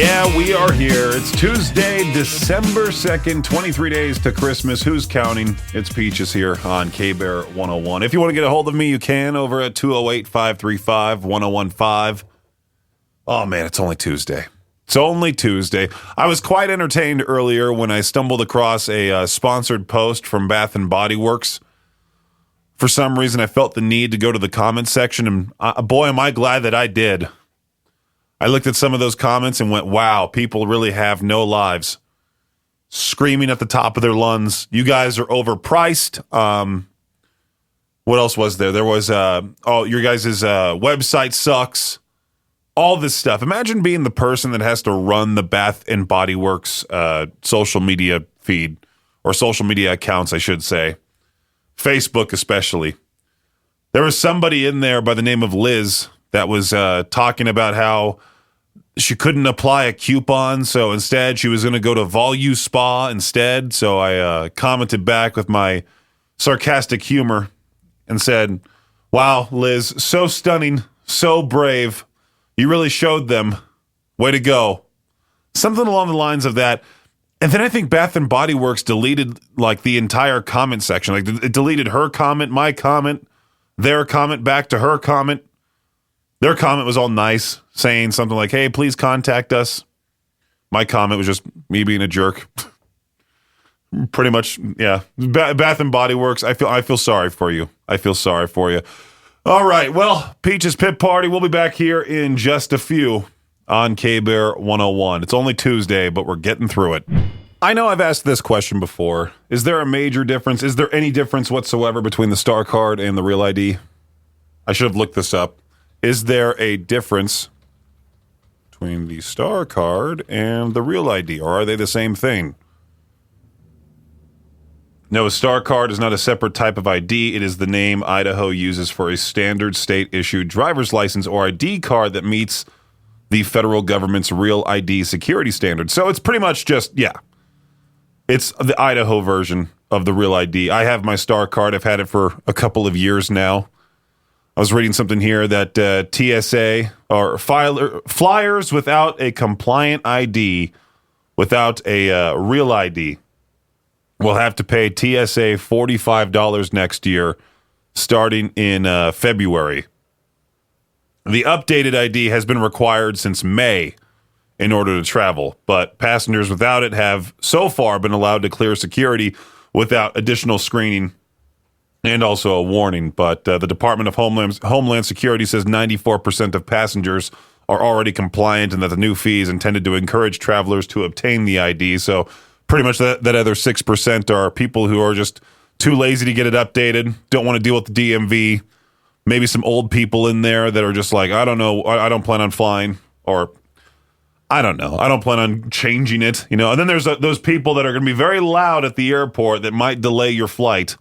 Yeah, we are here. It's Tuesday, December 2nd, 23 days to Christmas. Who's counting? It's Peaches here on K-Bear 101. If you want to get a hold of me, you can over at 208-535-1015. Oh, man, it's only Tuesday. It's only Tuesday. I was quite entertained earlier when I stumbled across a sponsored post from Bath & Body Works. For some reason, I felt the need to go to the comments section, and boy, am I glad that I did. I looked at some of those comments and went, wow, people really have no lives. Screaming at the top of their lungs, you guys are overpriced. What else was there? There was, your guys' website sucks. All this stuff. Imagine being the person that has to run the Bath & Body Works social media feed, or social media accounts, I should say. Facebook especially. There was somebody in there by the name of Liz that was talking about how she couldn't apply a coupon, so instead she was going to go to Volu Spa instead. So I commented back with my sarcastic humor and said, wow, Liz, so stunning, so brave. You really showed them. Way to go. Something along the lines of that. And then I think Bath & Body Works deleted like the entire comment section. Like it deleted her comment, my comment, their comment back to her comment. Their comment was all nice, saying something like, hey, please contact us. My comment was just me being a jerk. Pretty much, yeah. Bath & Body Works, I feel sorry for you. I feel sorry for you. All right, well, Peach's Pit Party. We'll be back here in just a few on K-Bear 101. It's only Tuesday, but we're getting through it. I know I've asked this question before. Is there a major difference? Is there any difference whatsoever between the Star Card and the Real ID? I should have looked this up. Is there a difference between the Star Card and the Real ID, or are they the same thing? No, a Star Card is not a separate type of ID. It is the name Idaho uses for a standard state-issued driver's license or ID card that meets the federal government's Real ID security standards. So it's pretty much just, yeah, it's the Idaho version of the Real ID. I have my Star Card. I've had it for a couple of years now. I was reading something here that TSA or flyers without a compliant ID, without a Real ID, will have to pay TSA $45 next year, starting in February. The updated ID has been required since May in order to travel, but passengers without it have so far been allowed to clear security without additional screening and also a warning. But the Department of Homeland Security says 94% of passengers are already compliant and that the new fee is intended to encourage travelers to obtain the ID. So pretty much that other 6% are people who are just too lazy to get it updated, don't want to deal with the DMV. Maybe some old people in there that are just like, I don't know, I don't plan on flying, or I don't know, I don't plan on changing it, you know. And then there's those people that are going to be very loud at the airport that might delay your flight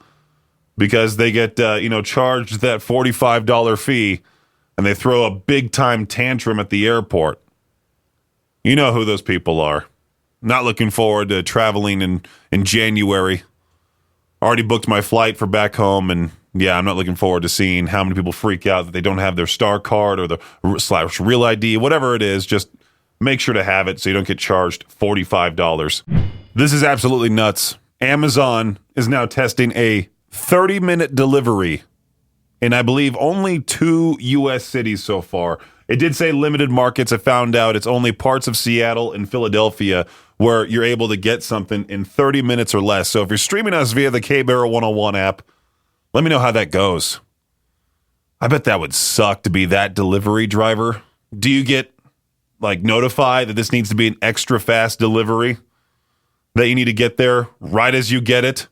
because they get, charged that $45 fee and they throw a big time tantrum at the airport. You know who those people are. Not looking forward to traveling in January. Already booked my flight for back home, and yeah, I'm not looking forward to seeing how many people freak out that they don't have their Star Card or the /Real ID, whatever it is. Just make sure to have it so you don't get charged $45. This is absolutely nuts. Amazon is now testing a 30-minute delivery in, I believe, only 2 U.S. cities so far. It did say limited markets. I found out it's only parts of Seattle and Philadelphia where you're able to get something in 30 minutes or less. So if you're streaming us via the K-Bear 101 app, let me know how that goes. I bet that would suck to be that delivery driver. Do you get notified that this needs to be an extra fast delivery? That you need to get there right as you get it?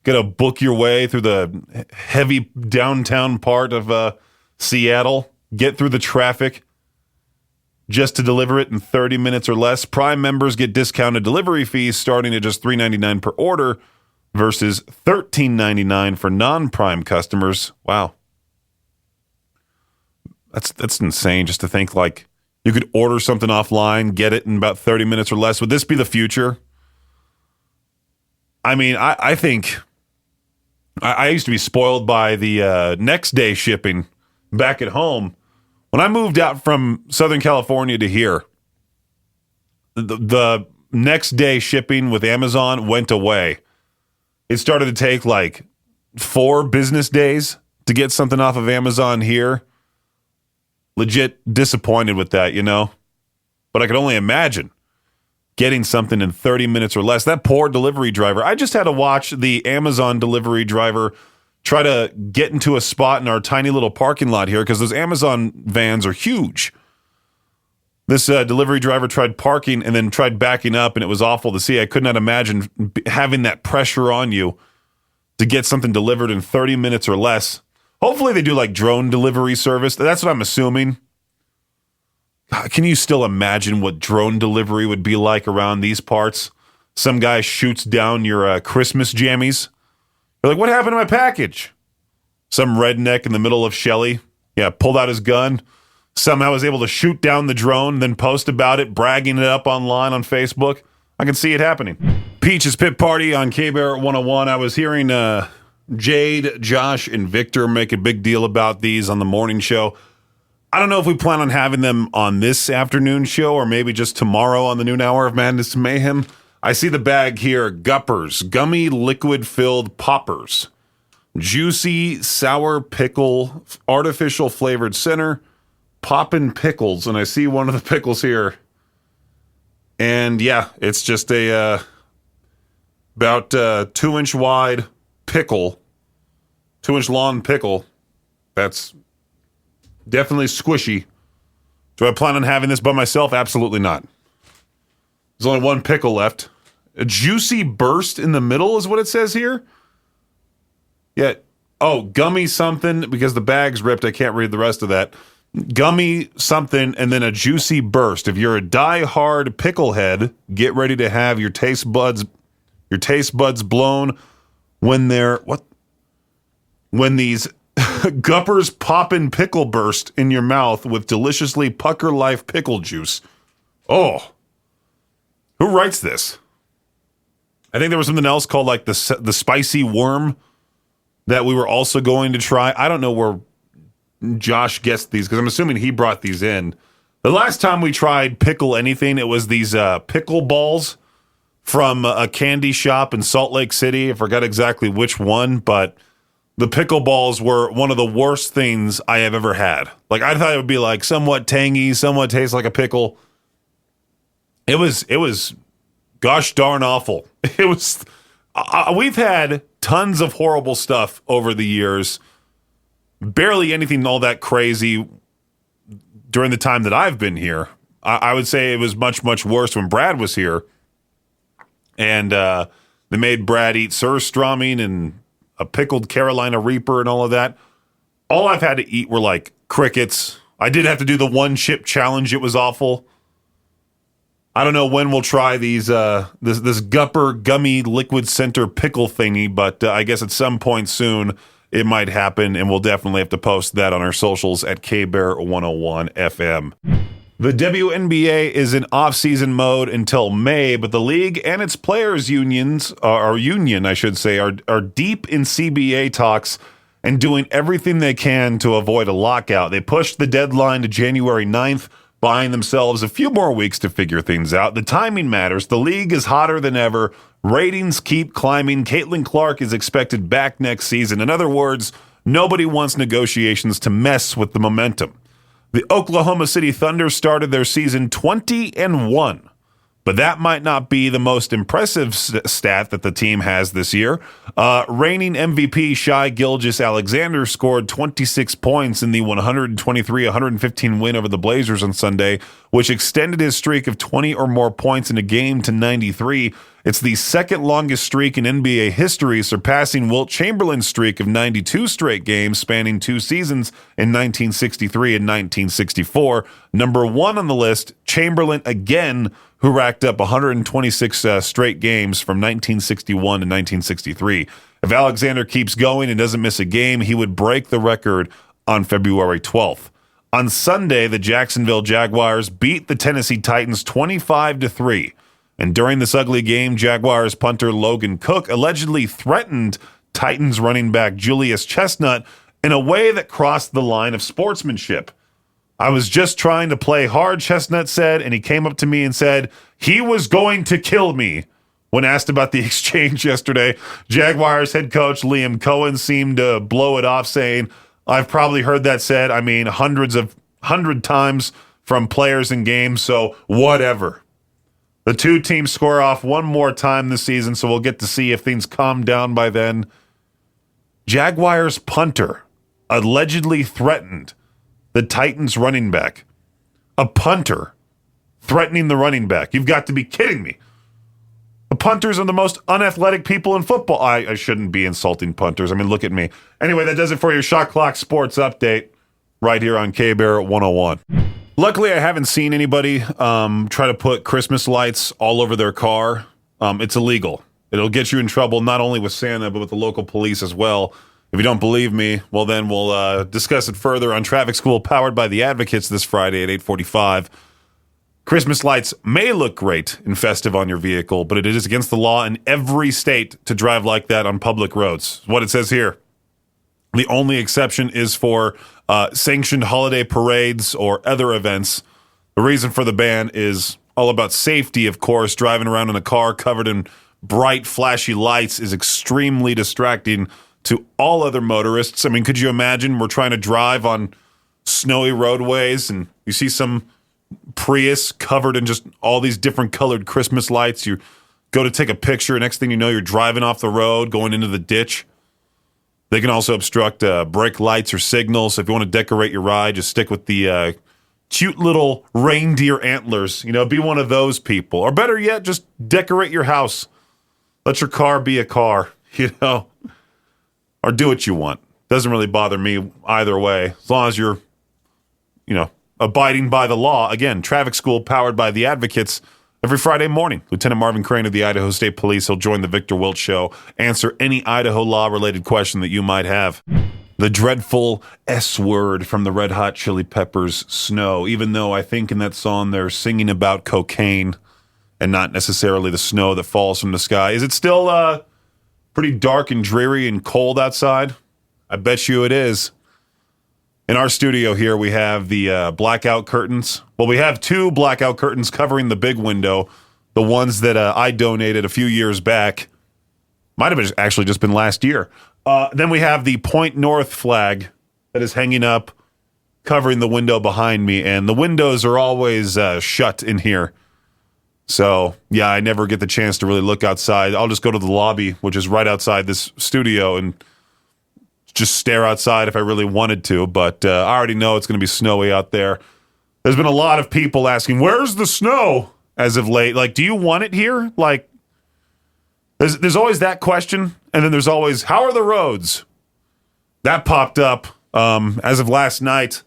Got to book your way through the heavy downtown part of Seattle? Get through the traffic just to deliver it in 30 minutes or less. Prime members get discounted delivery fees starting at just $3.99 per order versus $13.99 for non-Prime customers. Wow. That's insane just to think you could order something offline, get it in about 30 minutes or less. Would this be the future? I mean, I think I used to be spoiled by the next day shipping back at home. When I moved out from Southern California to here, the next day shipping with Amazon went away. It started to take like 4 business days to get something off of Amazon here. Legit disappointed with that, But I could only imagine getting something in 30 minutes or less. That poor delivery driver. I just had to watch the Amazon delivery driver try to get into a spot in our tiny little parking lot here because those Amazon vans are huge. This delivery driver tried parking and then tried backing up, and it was awful to see. I could not imagine having that pressure on you to get something delivered in 30 minutes or less. Hopefully they do like drone delivery service. That's what I'm assuming. God, can you still imagine what drone delivery would be like around these parts? Some guy shoots down your Christmas jammies. You're like, what happened to my package? Some redneck in the middle of Shelley, pulled out his gun. Somehow was able to shoot down the drone, then post about it, bragging it up online on Facebook. I can see it happening. Peach's Pit Party on K-Bear 101. I was hearing Jade, Josh, and Victor make a big deal about these on the morning show. I don't know if we plan on having them on this afternoon show or maybe just tomorrow on the noon hour of Madness and Mayhem. I see the bag here, Guppers, gummy liquid-filled poppers, juicy sour pickle, artificial flavored center, poppin' pickles, and I see one of the pickles here. And it's just a about 2-inch wide pickle, 2-inch long pickle. That's definitely squishy. Do I plan on having this by myself? Absolutely not. There's only one pickle left. A juicy burst in the middle is what it says here. Gummy something, because the bag's ripped. I can't read the rest of that. Gummy something, and then a juicy burst. If you're a die-hard pickle head, get ready to have your taste buds blown when these Guppers poppin' pickle burst in your mouth with deliciously Pucker Life pickle juice. Oh. Who writes this? I think there was something else called like the spicy worm that we were also going to try. I don't know where Josh gets these because I'm assuming he brought these in. The last time we tried pickle anything, it was these pickle balls from a candy shop in Salt Lake City. I forgot exactly which one, but the pickle balls were one of the worst things I have ever had. Like, I thought it would be like somewhat tangy, somewhat taste like a pickle. It was gosh darn awful. It was, we've had tons of horrible stuff over the years. Barely anything all that crazy during the time that I've been here. I would say it was much, much worse when Brad was here. And they made Brad eat surströmming and a pickled Carolina Reaper and all of that. All I've had to eat were like crickets. I did have to do the 1-chip challenge. It was awful. I don't know when we'll try these this Gupper gummy liquid center pickle thingy, but I guess at some point soon it might happen, and we'll definitely have to post that on our socials at KBear101FM. The WNBA is in off-season mode until May, but the league and its players' unions, or union, I should say, are deep in CBA talks and doing everything they can to avoid a lockout. They pushed the deadline to January 9th, buying themselves a few more weeks to figure things out. The timing matters. The league is hotter than ever. Ratings keep climbing. Caitlin Clark is expected back next season. In other words, nobody wants negotiations to mess with the momentum. The Oklahoma City Thunder started their season 20-1, but that might not be the most impressive stat that the team has this year. Reigning MVP Shai Gilgeous-Alexander scored 26 points in the 123-115 win over the Blazers on Sunday, which extended his streak of 20 or more points in a game to 93. It's the second longest streak in NBA history, surpassing Wilt Chamberlain's streak of 92 straight games spanning 2 seasons in 1963 and 1964. Number 1 on the list, Chamberlain again, who racked up 126 straight games from 1961 to 1963. If Alexander keeps going and doesn't miss a game, he would break the record on February 12th. On Sunday, the Jacksonville Jaguars beat the Tennessee Titans 25-3. And during this ugly game, Jaguars punter Logan Cook allegedly threatened Titans running back Julius Chestnut in a way that crossed the line of sportsmanship. I was just trying to play hard, Chestnut said, and he came up to me and said He was going to kill me. When asked about the exchange yesterday, Jaguars head coach Liam Cohen seemed to blow it off, saying, I've probably heard that said, 100 times from players in games, so whatever. The two teams square off one more time this season, so we'll get to see if things calm down by then. Jaguars punter allegedly threatened the Titans running back. A punter threatening the running back. You've got to be kidding me. The punters are the most unathletic people in football. I shouldn't be insulting punters. Look at me. Anyway, that does it for your Shot Clock Sports Update right here on K-Bear 101. Luckily, I haven't seen anybody try to put Christmas lights all over their car. It's illegal. It'll get you in trouble not only with Santa, but with the local police as well. If you don't believe me, well, then we'll discuss it further on Traffic School powered by the Advocates this Friday at 8:45. Christmas lights may look great and festive on your vehicle, but it is against the law in every state to drive like that on public roads. What it says here. The only exception is for sanctioned holiday parades or other events. The reason for the ban is all about safety, of course. Driving around in a car covered in bright, flashy lights is extremely distracting to all other motorists. Could you imagine we're trying to drive on snowy roadways and you see some Prius covered in just all these different colored Christmas lights. You go to take a picture. Next thing you know, you're driving off the road, going into the ditch. They can also obstruct brake lights or signals. So if you want to decorate your ride, just stick with the cute little reindeer antlers. Be one of those people. Or better yet, just decorate your house. Let your car be a car, or do what you want. Doesn't really bother me either way, as long as you're, abiding by the law. Again, Traffic School powered by the Advocates every Friday morning. Lieutenant Marvin Crane of the Idaho State Police. He'll join the Victor Wilt Show, answer any Idaho law-related question that you might have. The dreadful S word from the Red Hot Chili Peppers, Snow, even though I think in that song they're singing about cocaine and not necessarily the snow that falls from the sky. Is it still pretty dark and dreary and cold outside? I bet you it is. In our studio here, we have the blackout curtains. Well, we have two blackout curtains covering the big window, the ones that I donated a few years back. Might have actually just been last year. Then we have the Point North flag that is hanging up, covering the window behind me, and the windows are always shut in here. So, yeah, I never get the chance to really look outside. I'll just go to the lobby, which is right outside this studio, and just stare outside if I really wanted to, but I already know it's going to be snowy out there. There's been a lot of people asking, where's the snow as of late? Do you want it here? There's always that question, and then there's always, how are the roads? That popped up as of last night.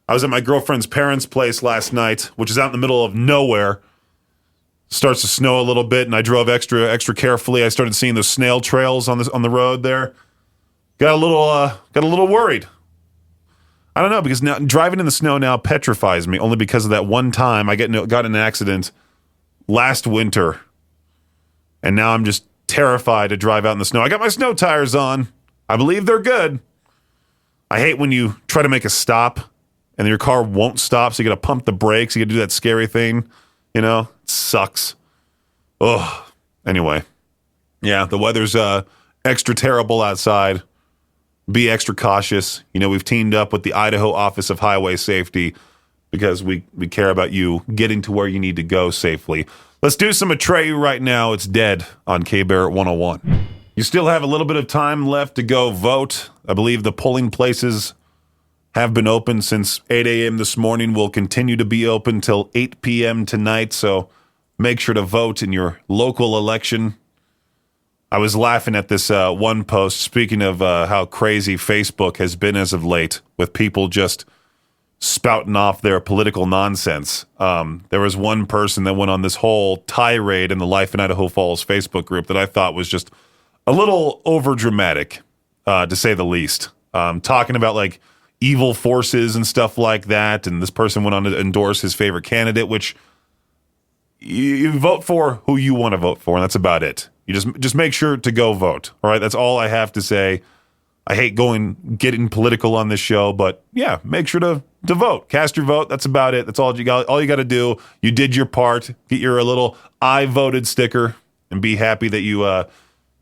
I was at my girlfriend's parents' place last night, which is out in the middle of nowhere. Starts to snow a little bit, and I drove extra carefully. I started seeing those snail trails on the road there. Got a little worried. I don't know, because now driving in the snow now petrifies me, only because of that one time I got in an accident last winter, and now I'm just terrified to drive out in the snow. I got my snow tires on. I believe they're good. I hate when you try to make a stop and your car won't stop, so you got to pump the brakes. You got to do that scary thing. It sucks. Ugh. Anyway, yeah, the weather's extra terrible outside. Be extra cautious. We've teamed up with the Idaho Office of Highway Safety because we care about you getting to where you need to go safely. Let's do some Atreyu right now. It's Dead on K-Bear 101. You still have a little bit of time left to go vote. I believe the polling places have been open since 8 a.m. this morning. Will continue to be open till 8 p.m. tonight, so make sure to vote in your local election. I was laughing at this one post, speaking of how crazy Facebook has been as of late, with people just spouting off their political nonsense. There was one person that went on this whole tirade in the Life in Idaho Falls Facebook group that I thought was just a little overdramatic, to say the least. Talking about evil forces and stuff like that, and this person went on to endorse his favorite candidate, which you vote for who you want to vote for, and that's about it. You just make sure to go vote. All right, that's all I have to say. I hate getting political on this show, but yeah, make sure to vote. Cast your vote. That's about it. That's all you got. All you got to do. You did your part. Get your little "I voted" sticker, and be happy that you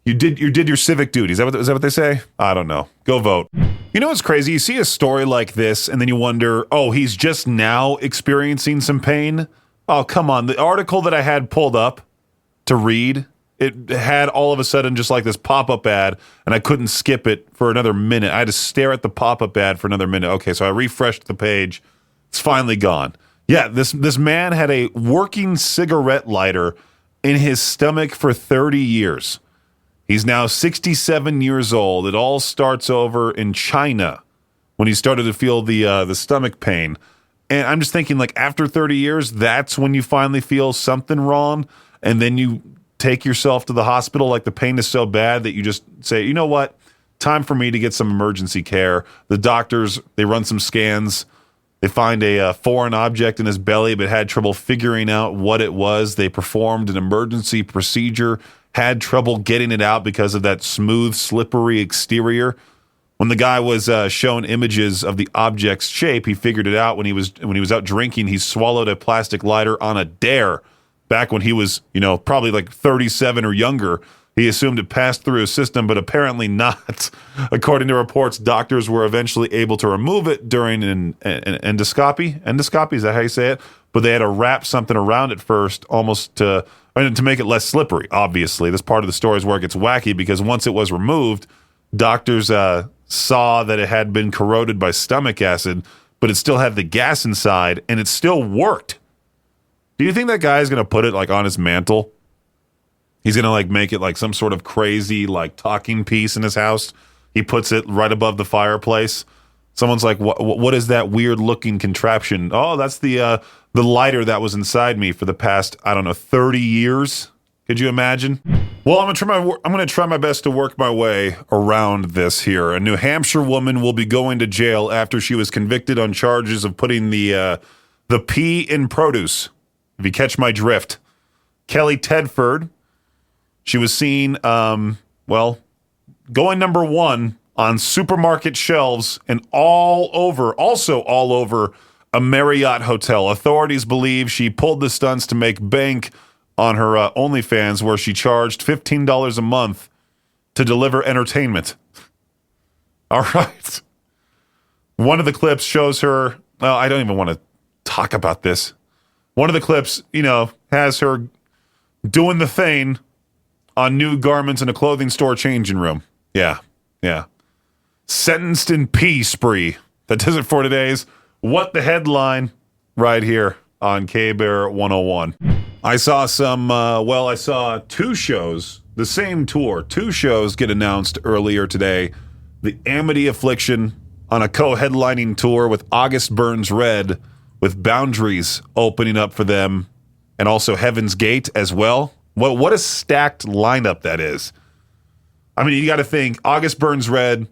did your civic duty. Is that what they say? I don't know. Go vote. You know what's crazy? You see a story like this, and then you wonder, oh, he's just now experiencing some pain. Oh, come on. The article that I had pulled up to read, it had all of a sudden just like this pop-up ad, and I couldn't skip it for another minute. I had to stare at the pop-up ad for another minute. Okay, so I refreshed the page. It's finally gone. Yeah, this man had a working cigarette lighter in his stomach for 30 years. He's now 67 years old. It all starts over in China when he started to feel the stomach pain. And I'm just thinking, like, after 30 years, that's when you finally feel something wrong, and then you take yourself to the hospital, like the pain is so bad that you just say, you know what, time for me to get some emergency care. The doctors, they run some scans. They find a foreign object in his belly, but had trouble figuring out what it was. They performed an emergency procedure, had trouble getting it out because of that smooth, slippery exterior. When the guy was shown images of the object's shape, he figured it out when he was out drinking. He swallowed a plastic lighter on a dare back when he was, probably like 37 or younger. He assumed it passed through his system, but apparently not. According to reports, doctors were eventually able to remove it during an endoscopy. Endoscopy, is that how you say it? But they had to wrap something around it first, almost to make it less slippery, obviously. This part of the story is where it gets wacky, because once it was removed, doctors saw that it had been corroded by stomach acid, but it still had the gas inside, and it still worked. Do you think that guy is going to put it like on his mantle? He's going to like make it like some sort of crazy like talking piece in his house. He puts it right above the fireplace. Someone's like, what is that weird looking contraption? Oh, that's the lighter that was inside me for the past, 30 years. Could you imagine? Well, I'm going to try my best to work my way around this here. A New Hampshire woman will be going to jail after she was convicted on charges of putting the pea in produce. If you catch my drift. Kelly Tedford, she was seen, going number one on supermarket shelves and all over a Marriott hotel. Authorities believe she pulled the stunts to make bank on her OnlyFans, where she charged $15 a month to deliver entertainment. All right. One of the clips shows her, I don't even want to talk about this. One of the clips, has her doing the thing on new garments in a clothing store changing room. Yeah. Sentenced in pee spree. That does it for today's What the Headline right here on K-Bear 101. I saw I saw two shows, the same tour. Two shows get announced earlier today. The Amity Affliction on a co-headlining tour with August Burns Red, with Boundaries opening up for them, and also Heaven's Gate as well. What a stacked lineup that is. I mean, you got to think, August Burns Red,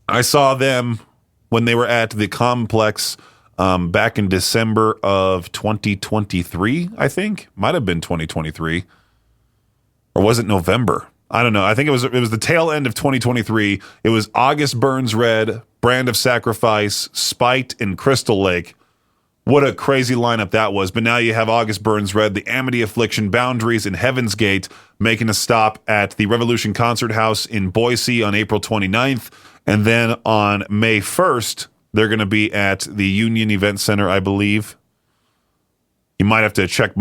I saw them when they were at the Complex back in December of 2023, I think. Might have been 2023. Or was it November? I don't know. I think it was the tail end of 2023. It was August Burns Red, Brand of Sacrifice, Spite, and Crystal Lake. What a crazy lineup that was. But now you have August Burns Red, the Amity Affliction, Boundaries, and Heaven's Gate making a stop at the Revolution Concert House in Boise on April 29th. And then on May 1st, they're going to be at the Union Event Center, I believe. You might have to check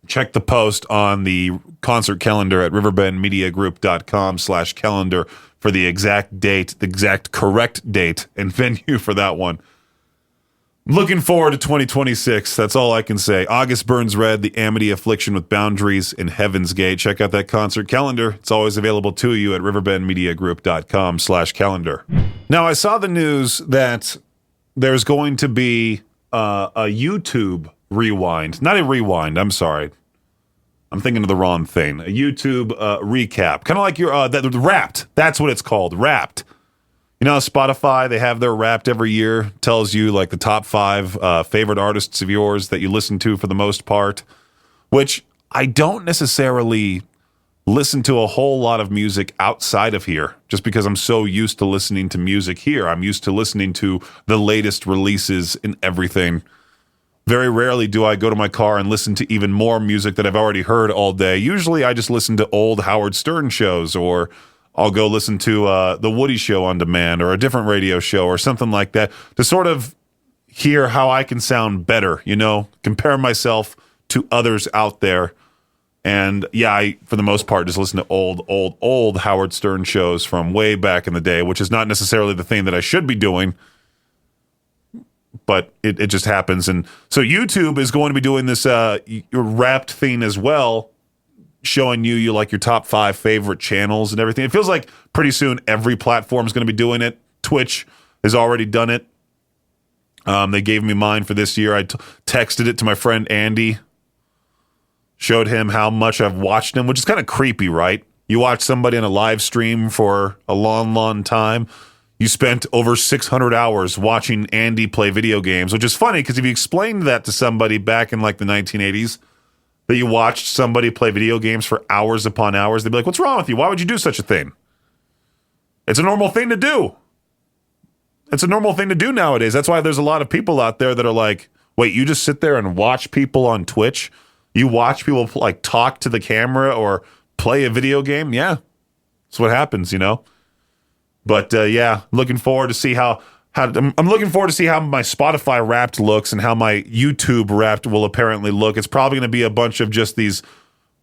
check the post on the concert calendar at riverbendmediagroup.com/calendar for the exact date, the exact correct date and venue for that one. Looking forward to 2026. That's all I can say. August Burns Red, the Amity Affliction with Boundaries, in Heaven's Gate. Check out that concert calendar. It's always available to you at riverbendmediagroup.com/calendar. Now, I saw the news that there's going to be a YouTube rewind. Not a rewind, I'm sorry. I'm thinking of the wrong thing. A YouTube recap. Kind of like your the Wrapped. That's what it's called, Wrapped. You know, Spotify, they have their Wrapped every year. Tells you like the top 5 favorite artists of yours that you listen to for the most part, which I don't necessarily listen to a whole lot of music outside of here just because I'm so used to listening to music here. I'm used to listening to the latest releases and everything. Very rarely do I go to my car and listen to even more music that I've already heard all day. Usually I just listen to old Howard Stern shows, or I'll go listen to The Woody Show on demand, or a different radio show or something like that to sort of hear how I can sound better, compare myself to others out there. And yeah, I, for the most part, just listen to old Howard Stern shows from way back in the day, which is not necessarily the thing that I should be doing, but it just happens. And so YouTube is going to be doing this Wrapped thing as well, showing you like your top 5 favorite channels and everything. It feels like pretty soon every platform is going to be doing it. Twitch has already done it. They gave me mine for this year. I texted it to my friend Andy. Showed him how much I've watched him, which is kind of creepy, right? You watch somebody on a live stream for a long, long time. You spent over 600 hours watching Andy play video games, which is funny because if you explained that to somebody back in like the 1980s, that you watched somebody play video games for hours upon hours, they'd be like, what's wrong with you? Why would you do such a thing? It's a normal thing to do. It's a normal thing to do nowadays. That's why there's a lot of people out there that are like, wait, you just sit there and watch people on Twitch? You watch people like talk to the camera or play a video game? Yeah, that's what happens, But yeah, looking forward to see I'm looking forward to see how my Spotify Wrapped looks and how my YouTube Wrapped will apparently look. It's probably going to be a bunch of just these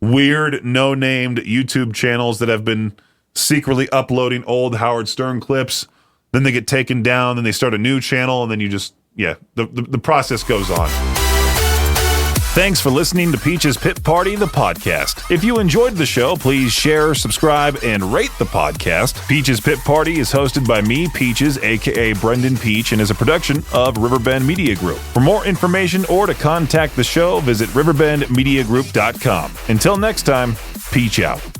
weird, no-named YouTube channels that have been secretly uploading old Howard Stern clips. Then they get taken down, then they start a new channel, and then you just, the process goes on. Thanks for listening to Peach's Pit Party, the podcast. If you enjoyed the show, please share, subscribe, and rate the podcast. Peach's Pit Party is hosted by me, Peaches, a.k.a. Brenden Peach, and is a production of Riverbend Media Group. For more information or to contact the show, visit riverbendmediagroup.com. Until next time, Peach out.